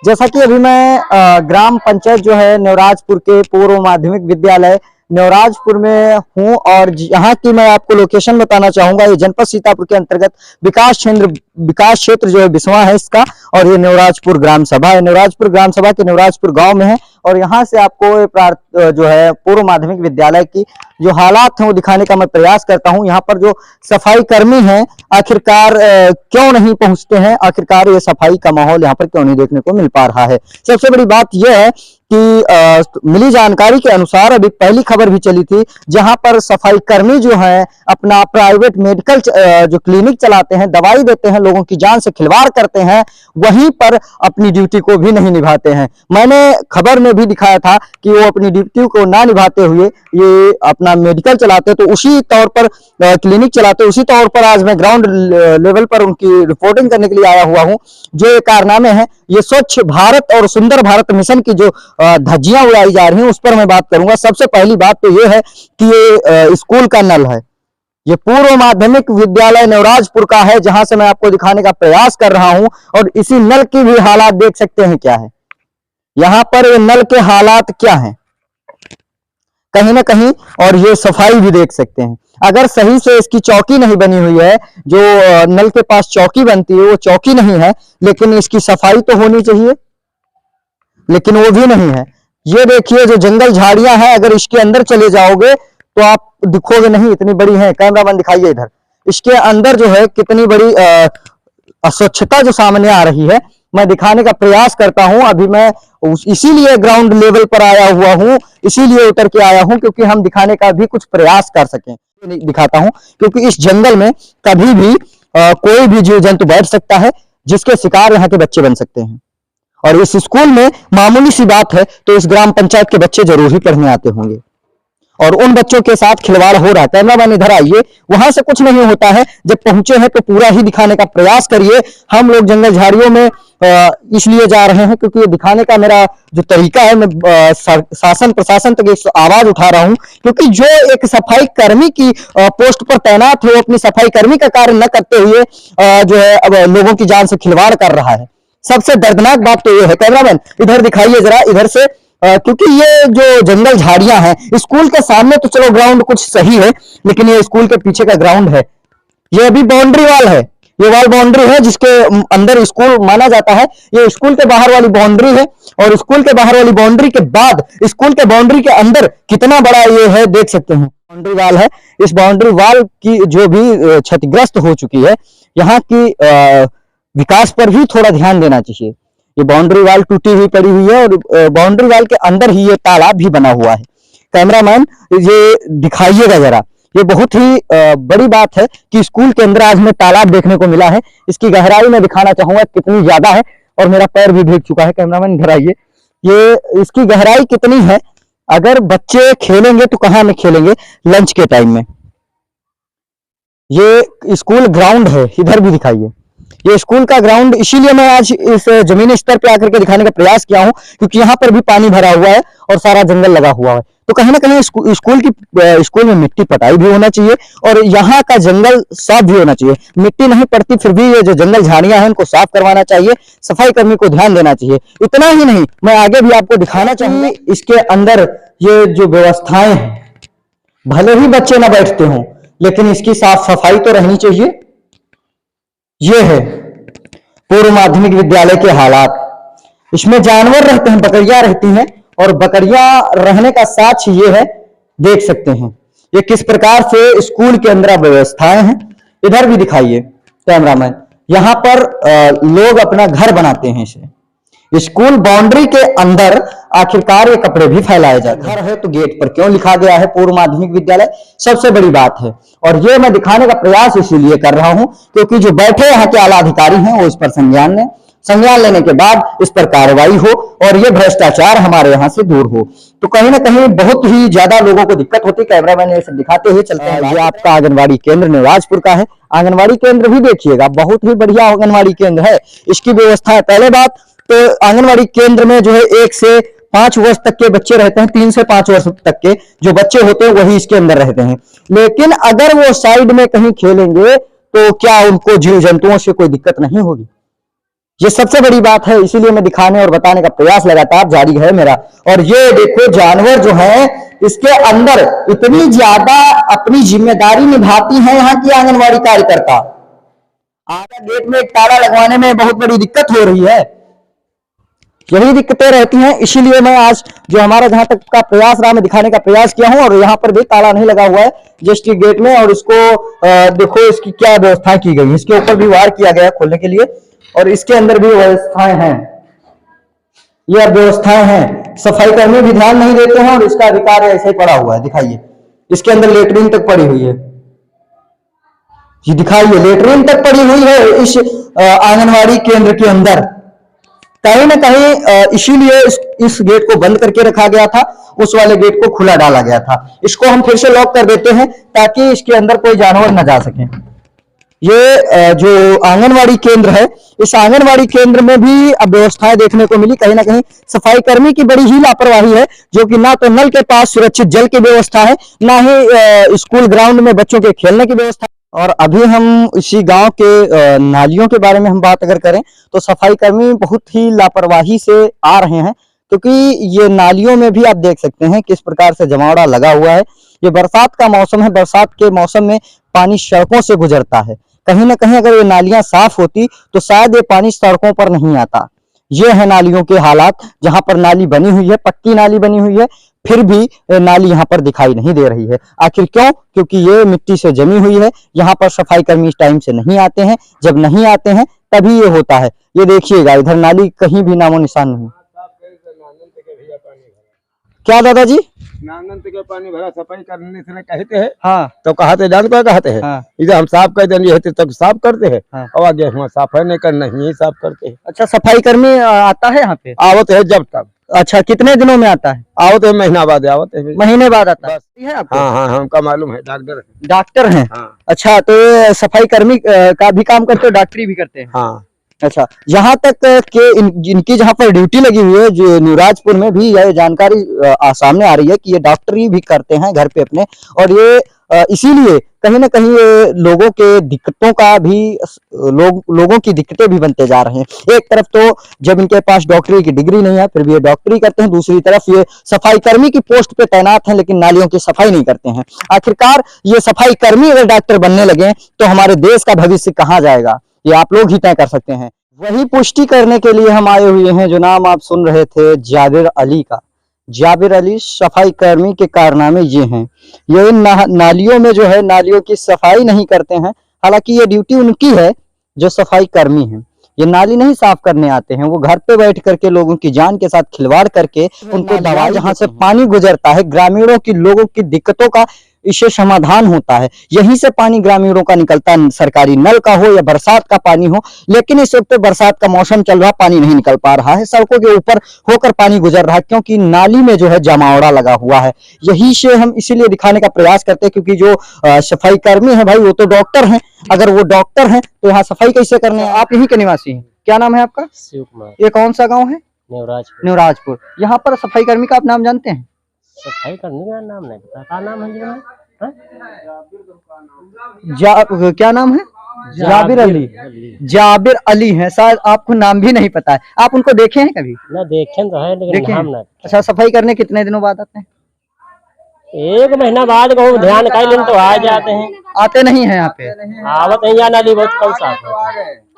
जैसा कि अभी मैं ग्राम पंचायत जो है नेवराजपुर के पूर्व माध्यमिक विद्यालय नेवराजपुर में हूं और यहाँ की मैं आपको लोकेशन बताना चाहूंगा। ये जनपद सीतापुर के अंतर्गत विकास क्षेत्र जो है बिस्वा है इसका, और ये नेवराजपुर ग्राम सभा है। नेवराजपुर ग्राम सभा के नेवराजपुर गांव में है और यहाँ से आपको जो है पूर्व माध्यमिक विद्यालय की जो हालात हैं वो दिखाने का मैं प्रयास करता हूँ। यहाँ पर जो सफाई कर्मी हैं आखिरकार क्यों नहीं पहुंचते हैं, आखिरकार ये सफाई का माहौल यहाँ पर क्यों नहीं देखने को मिल पा रहा है। सबसे बड़ी बात यह है कि मिली जानकारी के अनुसार अभी पहली खबर भी चली थी, जहां पर सफाई कर्मी जो है अपना प्राइवेट मेडिकल जो क्लिनिक चलाते हैं, दवाई देते हैं, लोगों की जान से खिलवाड़ करते हैं, वहीं पर अपनी ड्यूटी को भी नहीं निभाते हैं। मैंने खबर में भी दिखाया था कि वो अपनी ड्यूटी को ना निभाते हुए ये अपना मेडिकल चलाते, तो उसी तौर पर क्लिनिक चलाते, उसी तौर पर आज मैं ग्राउंड लेवल पर उनकी रिपोर्टिंग करने के लिए आया हुआ हूं। जो ये कारनामे हैं, ये स्वच्छ भारत और सुंदर भारत मिशन की जो धज्जियां उड़ाई जा रही हैं उस पर मैं बात करूंगा। सबसे पहली बात तो ये है कि ये स्कूल का नल है, ये पूर्व माध्यमिक विद्यालय नेवराजपुर का है, जहां से मैं आपको दिखाने का प्रयास कर रहा हूं। और इसी नल की भी हालात देख सकते हैं क्या है, यहां पर ये नल के हालात क्या हैं कहीं ना कहीं, और ये सफाई भी देख सकते हैं। अगर सही से इसकी चौकी नहीं बनी हुई है, जो नल के पास चौकी बनती है वो चौकी नहीं है, लेकिन इसकी सफाई तो होनी चाहिए, लेकिन वो भी नहीं है। ये देखिए जो जंगल झाड़ियां हैं, अगर इसके अंदर चले जाओगे तो आप दिखोगे नहीं, इतनी बड़ी है। कैमरामैन दिखाइए इधर, इसके अंदर जो है कितनी बड़ी अस्वच्छता जो सामने आ रही है, मैं दिखाने का प्रयास करता हूं। अभी मैं इसीलिए ग्राउंड लेवल पर आया हुआ हूं, इसीलिए उतर के आया हूं क्योंकि हम दिखाने का भी कुछ प्रयास कर सकें। दिखाता हूं क्योंकि इस जंगल में कभी भी कोई भी जीव जंतु बैठ सकता है, जिसके शिकार यहाँ के बच्चे बन सकते हैं। और इस स्कूल में मामूली सी बात है तो इस ग्राम पंचायत के बच्चे जरूर ही पढ़ने आते होंगे, और उन बच्चों के साथ खिलवाड़ हो रहा है। कैमरामैन इधर आइए, वहां से कुछ नहीं होता है, जब पहुंचे हैं तो पूरा ही दिखाने का प्रयास करिए। हम लोग जंगल झाड़ियों में इसलिए जा रहे हैं क्योंकि ये दिखाने का मेरा जो तरीका है, मैं शासन प्रशासन तक इस आवाज उठा रहा हूं, क्योंकि जो एक सफाई कर्मी की पोस्ट पर तैनात है, वो अपनी सफाई कर्मी का कार्य न करते हुए जो है अब लोगों की जान से खिलवाड़ कर रहा है। सबसे दर्दनाक बात तो ये है। कैमरामैन इधर दिखाइए जरा, इधर से, क्योंकि ये जो जंगल झाड़ियां हैं, स्कूल के सामने तो चलो ग्राउंड कुछ सही है, लेकिन ये स्कूल के पीछे का ग्राउंड है, ये अभी बाउंड्री वाल है, ये वाल बाउंड्री है जिसके अंदर स्कूल माना जाता है। ये स्कूल के बाहर वाली बाउंड्री है, और स्कूल के बाहर वाली बाउंड्री के बाद स्कूल के बाउंड्री के अंदर कितना बड़ा ये है देख सकते हैं, बाउंड्री वाल है। इस बाउंड्री वाल की जो भी क्षतिग्रस्त हो चुकी है, यहाँ की विकास पर भी थोड़ा ध्यान देना चाहिए। ये बाउंड्री वाल टूटी हुई पड़ी हुई है, और बाउंड्री वाल के अंदर ही ये तालाब भी बना हुआ है। कैमरामैन ये दिखाइएगा जरा, ये बहुत ही बड़ी बात है कि स्कूल के अंदर आज में तालाब देखने को मिला है। इसकी गहराई में दिखाना चाहूंगा कितनी ज्यादा है, और मेरा पैर भी भीग चुका है। कैमरामैन इधर आइए, ये इसकी गहराई कितनी है। अगर बच्चे खेलेंगे तो कहाँ में खेलेंगे, लंच के टाइम में। ये स्कूल ग्राउंड है, इधर भी दिखाइए, ये स्कूल का ग्राउंड। इसीलिए मैं आज इस जमीनी स्तर पे आकर के दिखाने का प्रयास किया हूं, क्योंकि यहाँ पर भी पानी भरा हुआ है और सारा जंगल लगा हुआ है। तो कहीं ना कहीं स्कूल में मिट्टी पटाई भी होना चाहिए, और यहाँ का जंगल साफ भी होना चाहिए। मिट्टी नहीं पड़ती फिर भी ये जो जंगल झाड़ियां हैं उनको साफ करवाना चाहिए, सफाई कर्मी को ध्यान देना चाहिए। इतना ही नहीं, मैं आगे भी आपको दिखाना चाहूंगा इसके अंदर ये जो व्यवस्थाएं हैं, भले ही बच्चे ना बैठते हों, लेकिन इसकी साफ सफाई तो रहनी चाहिए। ये है पूर्व माध्यमिक विद्यालय के हालात। इसमें जानवर रहते हैं, बकरियां रहती हैं, और बकरियां रहने का साक्ष्य ये है, देख सकते हैं ये किस प्रकार से स्कूल के अंदर व्यवस्थाएं हैं। इधर भी दिखाइए कैमरामैन, यहां पर लोग अपना घर बनाते हैं इसे। स्कूल बाउंड्री के अंदर आखिरकार ये कपड़े भी फैलाए जाते हैं। घर है तो गेट पर क्यों लिखा गया है पूर्व माध्यमिक विद्यालय, सबसे बड़ी बात है। और ये मैं दिखाने का प्रयास इसीलिए कर रहा हूं क्योंकि जो बैठे यहाँ के आला अधिकारी हैं वो इस पर संज्ञान लें, संज्ञान लेने के बाद इस पर कार्रवाई हो, और ये भ्रष्टाचार हमारे यहाँ से दूर हो। तो कहीं ना कहीं बहुत ही ज्यादा लोगों को दिक्कत होती है। कैमरामैन ये सब दिखाते हुए चलते हैं। ये आपका आंगनबाड़ी केंद्र नेवराजपुर का है। आंगनबाड़ी केंद्र भी देखिएगा, बहुत ही बढ़िया आंगनबाड़ी केंद्र है। इसकी व्यवस्था है, पहले बात तो आंगनबाड़ी केंद्र में जो है 1 से 5 वर्ष तक के बच्चे रहते हैं, 3 से 5 वर्ष तक के जो बच्चे होते हैं वही इसके अंदर रहते हैं। लेकिन अगर वो साइड में कहीं खेलेंगे तो क्या उनको जीव जंतुओं से कोई दिक्कत नहीं होगी? ये सबसे बड़ी बात है, इसीलिए मैं दिखाने और बताने का प्रयास लगातार जारी है मेरा। और ये देखो जानवर जो है इसके अंदर इतनी ज्यादा अपनी जिम्मेदारी निभाती है यहाँ की आंगनवाड़ी कार्यकर्ता। आगे गेट में एक ताला लगवाने में बहुत बड़ी दिक्कत हो रही है, यही दिक्कतें रहती हैं। इसीलिए मैं आज जो हमारा जहां तक का प्रयास रहा मैं दिखाने का प्रयास किया हूं। और यहाँ पर भी ताला नहीं लगा हुआ है जस्ट गेट में, और इसको देखो इसकी क्या व्यवस्था की गई है। इसके ऊपर भी वार किया गया खोलने के लिए, और इसके अंदर भी व्यवस्थाएं हैं, ये व्यवस्थाएं हैं। सफाई कर्मी भी ध्यान नहीं देते हैं और इसका अधिकार ऐसे ही पड़ा हुआ है। दिखाइए, इसके अंदर लेटरिन तक पड़ी हुई है, ये दिखाइए लेटरिन तक पड़ी हुई है इस आंगनवाड़ी केंद्र के अंदर। कहीं ना कहीं इसीलिए इस गेट को बंद करके रखा गया था, उस वाले गेट को खुला डाला गया था। इसको हम फिर से लॉक कर देते हैं ताकि इसके अंदर कोई जानवर न जा सके। ये जो आंगनवाड़ी केंद्र है, इस आंगनवाड़ी केंद्र में भी अब व्यवस्थाएं देखने को मिली। कहीं ना कहीं सफाई कर्मी की बड़ी ही लापरवाही है, जो कि ना तो नल के पास सुरक्षित जल की व्यवस्था है, ना ही स्कूल ग्राउंड में बच्चों के खेलने की व्यवस्था। और अभी हम इसी गांव के नालियों के बारे में हम बात अगर करें तो सफाई कर्मी बहुत ही लापरवाही से आ रहे हैं, क्योंकि ये नालियों में भी आप देख सकते हैं किस प्रकार से जमावड़ा लगा हुआ है। ये बरसात का मौसम है, बरसात के मौसम में पानी सड़कों से गुजरता है। कहीं ना कहीं अगर ये नालियां साफ होती तो शायद ये पानी सड़कों पर नहीं आता। ये है नालियों के हालात, जहां पर नाली बनी हुई है, पक्की नाली बनी हुई है, फिर भी नाली यहाँ पर दिखाई नहीं दे रही है। आखिर क्यों? क्योंकि ये मिट्टी से जमी हुई है। यहाँ पर सफाई कर्मी इस टाइम से नहीं आते हैं, जब नहीं आते हैं तभी ये होता है। ये देखिएगा इधर नाली कहीं भी नामो निशान नहीं। क्या दादाजी? नांगन के पानी भरा सफाई करने से कहते हैं। हाँ, तो कहते जान को कहते हैं। हाँ। इधर हम साफ कर देंगे तब साफ करते हैं। हाँ। और आगे हम सफाई नहीं करना ही साफ करते हैं। अच्छा, सफाई कर्मी आता है यहाँ पे? आवत है जब तक। अच्छा, कितने दिनों में आता है? आवत है महीना बाद आवत है। महीने बाद आता है आपको? हाँ हाँ, हमका मालूम है, डॉक्टर है। डॉक्टर हैं? हाँ। अच्छा, तो ये सफाई कर्मी का भी काम करते हो, डॉक्टरी भी करते हैं? हाँ। अच्छा, यहाँ तक के इनकी जहाँ पर ड्यूटी लगी हुई है, जो न्यूराजपुर में भी यह जानकारी सामने आ रही है कि ये डॉक्टरी भी करते हैं घर पे अपने। और ये इसीलिए कहीं ना कहीं ये लोगों के दिक्कतों का भी लोगों की दिक्कतें भी बनते जा रहे हैं। एक तरफ तो जब इनके पास डॉक्टरी की डिग्री नहीं है फिर भी ये डॉक्टरी करते हैं, दूसरी तरफ ये सफाई कर्मी की पोस्ट पे तैनात हैं लेकिन नालियों की सफाई नहीं करते हैं। आखिरकार ये सफाई कर्मी अगर डॉक्टर बनने लगे तो हमारे देश का भविष्य कहाँ जाएगा, ये आप लोग ही तय कर सकते हैं। वही पुष्टि करने के लिए हम आए हुए हैं, जो नाम आप सुन रहे थे जाबिर अली का। जाबिर अली सफाई कर्मी के कारनामे ये हैं, ये नालियों में जो है नालियों की सफाई नहीं करते हैं। हालांकि ये ड्यूटी उनकी है जो सफाई कर्मी हैं, ये नाली नहीं साफ करने आते हैं। वो घर पे बैठ करके लोगों की जान के साथ खिलवाड़ करके उनको दवा, जहां से पानी गुजरता है ग्रामीणों की लोगों की दिक्कतों का इससे समाधान होता है। यहीं से पानी ग्रामीणों का निकलता है, सरकारी नल का हो या बरसात का पानी हो। लेकिन इस वक्त बरसात का मौसम चल रहा, पानी नहीं निकल पा रहा है, सड़कों के ऊपर होकर पानी गुजर रहा है क्योंकि नाली में जो है जमावड़ा लगा हुआ है। यही से हम इसीलिए दिखाने का प्रयास करते हैं, क्योंकि जो सफाई कर्मी है भाई वो तो डॉक्टर हैं। अगर वो डॉक्टर हैं तो यहाँ सफाई कैसे करने? आप यहीं के निवासी हैं? क्या नाम है आपका? शिव कुमार। ये कौन सा गाँव है? न्यूराजपुर। न्यूराजपुर। यहाँ पर सफाई कर्मी का आप नाम जानते हैं? सफाई करने का नाम नहीं पता, क्या नाम है जी? क्या नाम है? जाबिर अली। जाबिर अली है, शायद आपको नाम भी नहीं पता है। आप उनको देखे हैं कभी? ना देखे तो है लेकिन देखे नाम हैं? नहीं। अच्छा, सफाई करने कितने दिनों बाद आते हैं? एक महीना बाद को ध्यान कर लें तो आ जाते हैं। आते नहीं है यहाँ पे? आवत नहीं, या नाली बहुत कम साफ है।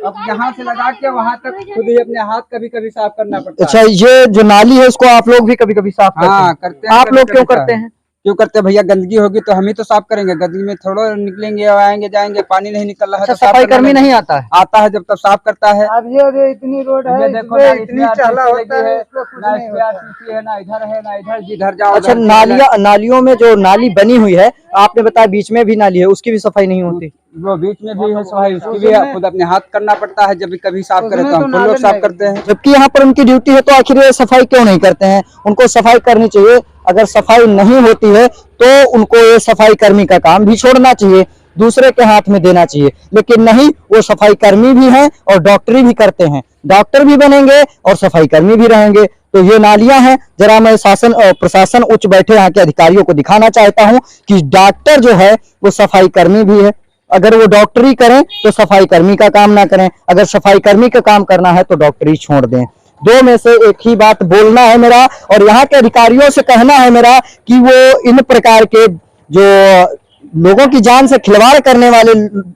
अब यहाँ से लगा के वहाँ तक खुद ही अपने हाथ कभी कभी साफ करना पड़ता है। अच्छा, ये जो नाली है इसको आप लोग भी कभी कभी साफ करते हैं? करते हैं। आप लोग क्यों करते हैं? क्यों करते भैया? गंदगी होगी तो हम ही तो साफ करेंगे, गंदगी में थोड़ा निकलेंगे आएंगे जाएंगे, पानी नहीं निकल रहा है। अच्छा, सफाई कर्मी नहीं आता है? आता है जब तब साफ करता है। अब ये इतनी रोड है, देखो इतनी चला होता है, इसमें कुछ नहीं होता है। ना इधर है ना इधर, जिधर जाओ। अच्छा, नालियों में जो नाली बनी हुई है, आपने बताया बीच में भी नाली है, उसकी भी सफाई नहीं होती? वो बीच में भी है सफाई, उसकी भी खुद अपने हाथ करना पड़ता है। जब कभी साफ करे तो हम लोग साफ करते हैं। जबकि यहाँ पर उनकी ड्यूटी है तो आखिर ये सफाई क्यों नहीं करते हैं? उनको सफाई करनी चाहिए। अगर सफाई नहीं होती है तो उनको ये सफाई कर्मी का काम भी छोड़ना चाहिए, दूसरे के हाथ में देना चाहिए। लेकिन नहीं, वो सफाई कर्मी भी हैं और डॉक्टरी भी करते हैं, डॉक्टर भी बनेंगे और सफाई कर्मी भी रहेंगे। तो ये नालियां हैं। जरा मैं शासन और प्रशासन उच्च बैठे यहाँ के अधिकारियों को दिखाना चाहता हूँ कि डॉक्टर जो है वो सफाई कर्मी भी है अगर वो डॉक्टरी करें तो सफाई कर्मी का काम ना करें, अगर सफाई कर्मी का काम करना है तो डॉक्टरी छोड़ दें। दो में से एक ही बात बोलना है मेरा, और यहाँ के अधिकारियों से कहना है मेरा कि वो इन प्रकार के जो लोगों की जान से खिलवाड़ करने वाले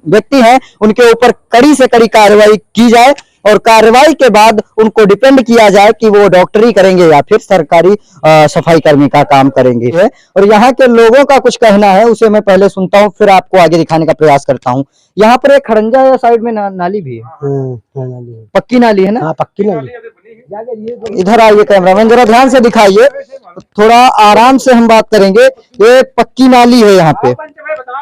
व्यक्ति हैं उनके ऊपर कड़ी से कड़ी कार्रवाई की जाए, और कार्रवाई के बाद उनको डिपेंड किया जाए कि वो डॉक्टरी करेंगे या फिर सरकारी सफाई कर्मी का काम करेंगे। और यहाँ के लोगों का कुछ कहना है, उसे मैं पहले सुनता हूँ, फिर आपको आगे दिखाने का प्रयास करता हूँ। यहाँ पर एक खड़ंजा या साइड में नाली भी है, पक्की नाली है ना? हाँ, पक्की नाली। इधर आइए कैमरामैन, जरा ध्यान से दिखाइए, थोड़ा आराम से हम बात करेंगे। ये पक्की नाली है,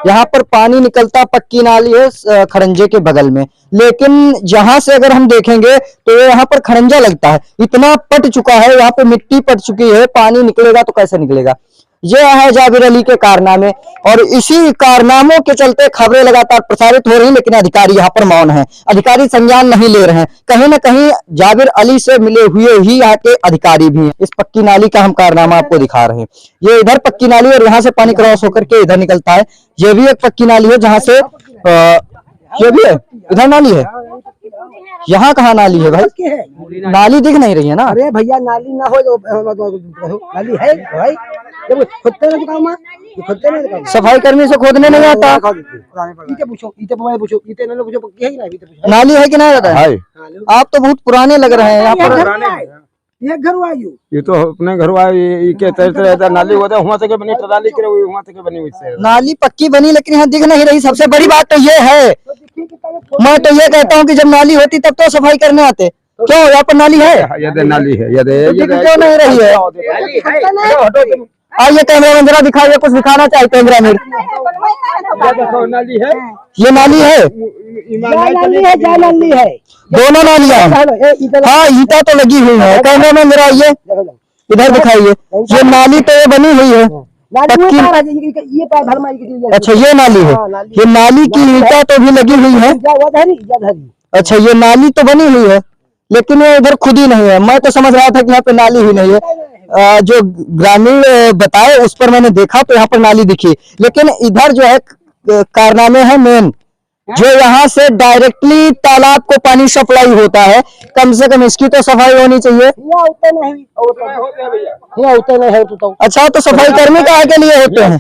यहाँ पर पानी निकलता, पक्की नाली है खड़ंजे के बगल में, लेकिन जहां से अगर हम देखेंगे तो यहाँ पर खड़ंजा लगता है, इतना पट चुका है, यहाँ पे मिट्टी पट चुकी है, पानी निकलेगा तो कैसे निकलेगा? ये है जाबिर अली के कारनामे, और इसी कारनामों के चलते खबरें लगातार प्रसारित हो रही, लेकिन अधिकारी यहाँ पर मौन हैं, अधिकारी संज्ञान नहीं ले रहे हैं। कहीं ना कहीं जाबिर अली से मिले हुए ही यहाँ के अधिकारी भी हैं। इस पक्की नाली का हम कारनामा आपको दिखा रहे हैं। ये इधर पक्की नाली और यहाँ से पानी क्रॉस होकर के इधर निकलता है। ये भी एक पक्की नाली है जहाँ से ये भी है, इधर नाली है। यहाँ कहाँ नाली है भाई? नाली दिख नहीं रही है ना? अरे भैया नाली ना हो नाली है भाई, जब खुदते नहीं काम खुदते नहीं, सफाई कर्मी से खोदने नहीं आता। नाली है कि नहीं रहता है? आप तो बहुत पुराने लग रहे हैं यहाँ पर। ये घर आयु, ये तो अपने घर वाले के तरह रहता नाली होता है, वहाँ से बनी ट्राली करे हुई, वहाँ से बनी हुई से नाली पक्की बनी, लेकिन यहाँ दिख नहीं रही। सबसे बड़ी बात तो ये है, मैं तो ये कहता हूँ कि जब नाली होती तब तो सफाई करने आते। क्यों यहाँ पर नाली है? ये नाली है, दिख क्यों नहीं रही है? आइए कैमरामैन जरा दिखाइए, कुछ दिखाना चाहे कैमरामैन। नाली है, ये नाली है, नाली है, दोनों नालियां। हाँ, ईंटा तो लगी हुई है। कैमरामैन जरा आइए, इधर दिखाइए। ये नाली तो ये बनी हुई है पक्की। अच्छा, ये नाली है, ये नाली की ईंटा तो भी लगी हुई है। अच्छा, ये नाली तो बनी हुई है, लेकिन ये इधर खुदी नहीं है। मैं तो समझ रहा था कि यहाँ पे नाली ही नहीं है। जो ग्रामीण बताए उस पर मैंने देखा तो यहाँ पर नाली दिखी, लेकिन इधर जो है कारनामे हैं मेन, जो यहाँ से डायरेक्टली तालाब को पानी सप्लाई होता है। कम से कम इसकी तो सफाई होनी चाहिए। अच्छा, तो सफाई कर्मी काहे के लिए होते हैं?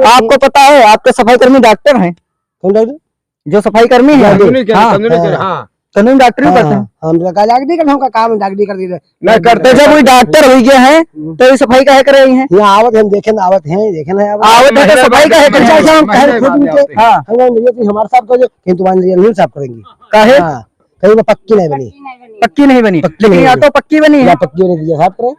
आपको पता है आपके सफाई कर्मी डॉक्टर हैं? जो सफाई कर्मी है कानूनी डॉक्टरी करते हैं। हम डॉक्टरी का काम डॉक्टरी कर दिए नहीं करते। जब कोई डॉक्टर हो गए हैं तो ये सफाई काहे कर रही हैं? यहाँ आवत हम देखे आवत हैं, देखे ना आवत है तो सफाई काहे कर रही हैं? हमारे साथ को जो तुम्हारे नहीं साफ करेंगे काहे? कहीं पक्की नहीं बनी, पक्की नहीं बनी, लेकिन यहाँ तो पक्की बनी है। पक्की नहीं साफ करें,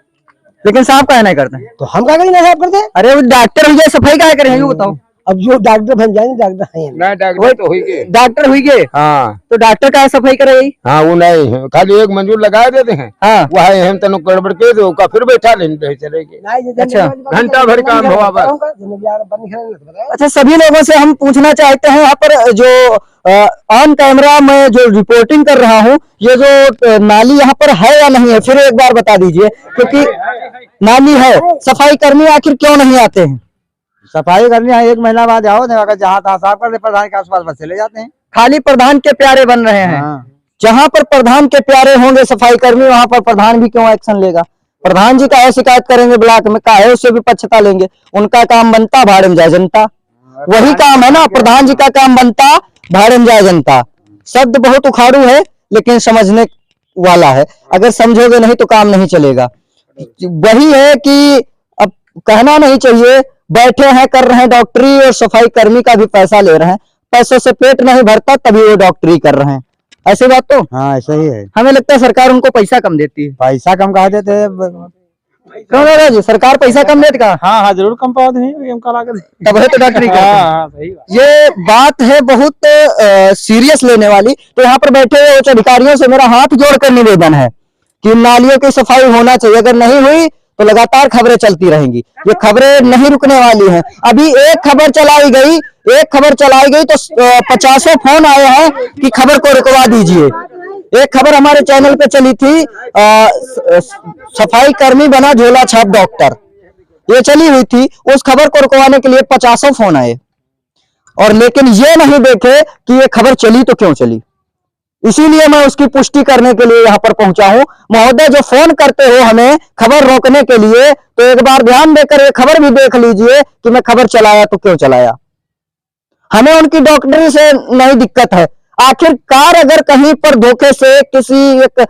लेकिन साफ काहे नहीं करते? तो हम क्या करें नहीं साफ करते? अरे वो डॉक्टर हो गए, सफाई काहे करेंगे बताओ? अब जो डॉक्टर बन जाएंगे, डॉक्टर है नहीं, डॉक्टर तो हुई गए, डॉक्टर हुई गए। हाँ, तो डॉक्टर का सफाई करेगी? हाँ, वो नहीं है, खाली एक मंजूर लगा देते हैं। हाँ, वो है हम तनु गड़बड़ के दो का फिर बैठा लेने चलेगी। अच्छा, घंटा भर काम हुआ बस। अच्छा, सभी लोगों से हम पूछना चाहते हैं, यहाँ पर जो ऑन कैमरा मैं जो रिपोर्टिंग कर रहा हूँ, ये जो नाली यहाँ पर है या नहीं है, फिर एक बार बता दीजिए। क्योंकि नाली है, सफाई कर्मी आखिर क्यों नहीं आते हैं? सफाई करनी है, 1 महीना बाद आओ, अगर जहाँ तहाँ साफ कर दे, प्रधान के आसपास बस चले जाते हैं। खाली प्रधान के प्यारे बन रहे हैं। जहां पर प्रधान के प्यारे होंगे सफाई कर्मी, वहां पर प्रधान भी क्यों एक्शन लेगा? प्रधान जी काहे शिकायत करेंगे ब्लॉक में, काहे उससे भी पछता लेंगे? उनका काम बनता भाड़े में जाए जनता, वही काम है ना। प्रधान जी का काम बनता भाड़े में जाए जनता। शब्द बहुत उखाड़ू है, लेकिन समझने वाला है। अगर समझोगे नहीं तो काम नहीं चलेगा। वही है कि अब कहना नहीं चाहिए, बैठे हैं कर रहे हैं डॉक्टरी, और सफाई कर्मी का भी पैसा ले रहे हैं। पैसों से पेट नहीं भरता तभी वो डॉक्टरी कर रहे हैं। ऐसी बात तो हाँ, ऐसा ही है। हमें लगता है सरकार उनको पैसा कम देती है। पैसा कम कहा देते हैं, क्यों दादा जी, सरकार पैसा कम देती का? हाँ, जरूर कम पाते हैं, तब है तो डॉक्टरी का। ये बात है बहुत सीरियस लेने वाली। तो यहाँ पर बैठे हुए उच्च अधिकारियों से मेरा हाथ जोड़कर निवेदन है कि नालियों की सफाई होना चाहिए। अगर नहीं हुई तो लगातार खबरें चलती रहेंगी, ये खबरें नहीं रुकने वाली हैं। अभी एक खबर चलाई गई तो 50 फोन आए हैं कि खबर को रुकवा दीजिए। एक खबर हमारे चैनल पे चली थी, सफाई कर्मी बना झोला छाप डॉक्टर, ये चली हुई थी। उस खबर को रुकवाने के लिए 50 फोन आए। और लेकिन ये नहीं देखे कि ये खबर चली तो क्यों चली। इसीलिए मैं उसकी पुष्टि करने के लिए यहां पर पहुंचा हूं। महोदय, जो फोन करते हो हमें खबर रोकने के लिए, तो एक बार ध्यान देकर ये खबर भी देख लीजिए कि मैं खबर चलाया तो क्यों चलाया। हमें उनकी डॉक्टरी से नहीं दिक्कत है। आखिरकार अगर कहीं पर धोखे से किसी एक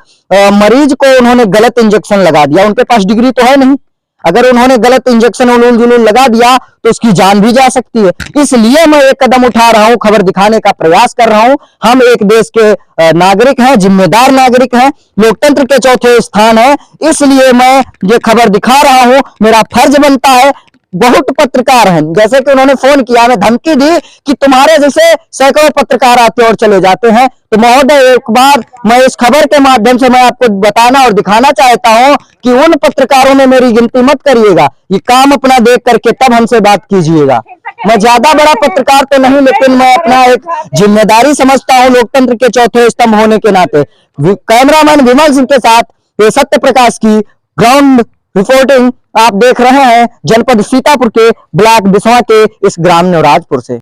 मरीज को उन्होंने गलत इंजेक्शन लगा दिया, उनके पास डिग्री तो है नहीं, अगर उन्होंने गलत इंजेक्शन उलूल जुलूल लगा दिया तो उसकी जान भी जा सकती है। इसलिए मैं एक कदम उठा रहा हूं, खबर दिखाने का प्रयास कर रहा हूं। हम एक देश के नागरिक हैं, जिम्मेदार नागरिक हैं, लोकतंत्र के चौथे स्थान है, इसलिए मैं ये खबर दिखा रहा हूं। मेरा फर्ज बनता है। बहुत पत्रकार हैं, जैसे कि उन्होंने फोन किया, हमें धमकी दी कि तुम्हारे जैसे सैकड़ों पत्रकार आते और चले जाते हैं। तो महोदय, एक बार मैं इस खबर के माध्यम से मैं आपको बताना और दिखाना चाहता हूं कि उन पत्रकारों में मेरी गिनती मत करिएगा। ये काम अपना देख करके तब हमसे बात कीजिएगा। मैं ज्यादा बड़ा पत्रकार तो नहीं, लेकिन मैं अपना एक जिम्मेदारी समझता हूं लोकतंत्र के चौथे स्तंभ होने के नाते। कैमरामैन विमल सिंह के साथ ये सत्य प्रकाश की ग्राउंड रिपोर्टिंग आप देख रहे हैं जनपद सीतापुर के ब्लॉक बिसवा के इस ग्राम नेवराजपुर से।